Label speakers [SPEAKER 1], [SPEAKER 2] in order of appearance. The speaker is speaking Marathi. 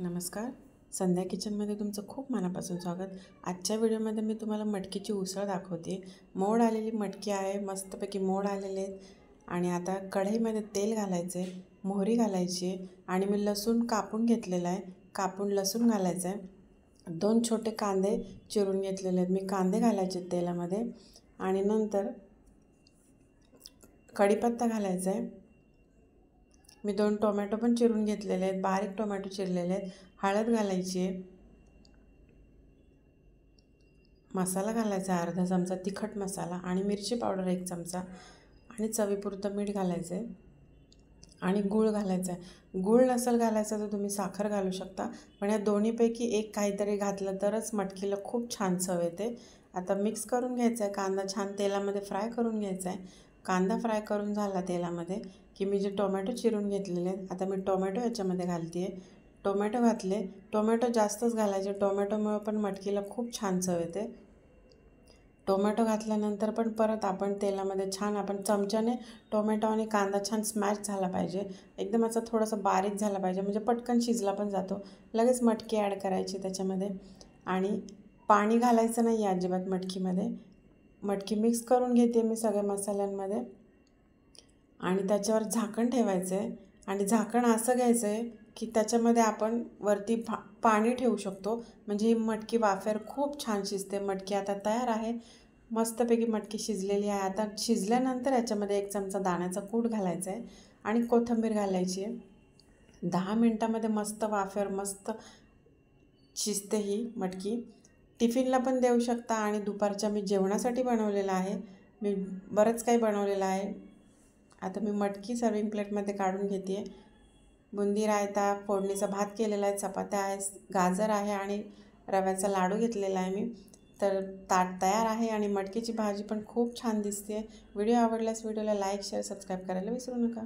[SPEAKER 1] नमस्कार. संध्या किचनमध्ये तुमचं खूप मनापासून स्वागत. आजच्या व्हिडिओमध्ये मी तुम्हाला मटकीची उसळ दाखवते. मोड आलेली मटकी आहे, मस्तपैकी मोड आलेले आहेत. आणि आता कढईमध्ये तेल घालायचं आहे, मोहरी घालायची आहे आणि मी लसूण कापून घेतलेला आहे. कापून लसूण घालायचं आहे. 2 छोटे कांदे चिरून घेतलेले आहेत. मी कांदे घालायचे तेलामध्ये आणि नंतर कढीपत्ता घालायचा आहे. मी 2 टोमॅटो पण चिरून घेतलेले आहेत, बारीक टोमॅटो चिरलेले आहेत. हळद घालायची आहे. मसाला घालायचा अर्धा चमचा तिखट मसाला आणि मिरची पावडर 1 चमचा आणि चवीपुरतं मीठ घालायचं आहे आणि गूळ घालायचा आहे. गूळ नसेल घालायचा तर तुम्ही साखर घालू शकता, पण या दोन्हीपैकी एक काहीतरी घातलं तरच मटकीला खूप छान चव येते. आता मिक्स करून घ्यायचा आहे. कांदा छान तेलामध्ये फ्राय करून घ्यायचा आहे. कांदा फ्राय करून झाला तेलामध्ये की मी जे टोमॅटो चिरून घेतलेले आहेत, आता मी टोमॅटो याच्यामध्ये घालते आहे. टोमॅटो घातले. टोमॅटो जास्तच घालायचे, टोमॅटोमुळे पण मटकीला खूप छान चव येते. टोमॅटो घातल्यानंतर पण परत आपण तेलामध्ये छान आपण चमच्याने टोमॅटो आणि कांदा छान स्मॅश झाला पाहिजे. एकदम असा थोडासा बारीक झाला पाहिजे, म्हणजे पटकन शिजला पण जातो. लगेच मटकी ॲड करायची त्याच्यामध्ये आणि पाणी घालायचं नाही आहे अजिबात मटकीमध्ये. मटकी मिक्स करून घेते मी सगळ्या मसाल्यांमध्ये आणि त्याच्यावर झाकण ठेवायचं आहे. आणि झाकण असं घ्यायचं आहे की त्याच्यामध्ये आपण वरती पाणी ठेवू शकतो, म्हणजे ही मटकी वाफेवर खूप छान शिजते. मटकी आता तयार आहे. मस्तपैकी मटकी शिजलेली आहे. आता शिजल्यानंतर याच्यामध्ये 1 चमचा दाण्याचा कूट घालायचा आहे आणि कोथिंबीर घालायची आहे. 10 मिनटामध्ये मस्त वाफेवर मस्त शिजते ही मटकी. टिफिनला पण देऊ शकता आणि दुपारच्या मी जेवणासाठी बनवलेलं आहे. मी बरंच काही बनवलेलं आहे. आता मी मटकी सर्विंग प्लेटमध्ये काढून घेते आहे. बुंदी रायता, फोडणीचा भात केलेला आहे, चपात्या आहे, गाजर आहे आणि रव्याचा लाडू घेतलेला आहे मी. तर ताट तयार आहे आणि मटकीची भाजी पण खूप छान दिसते. व्हिडिओ आवडल्यास व्हिडिओला लाईक, शेअर, सबस्क्राईब करायला विसरू नका.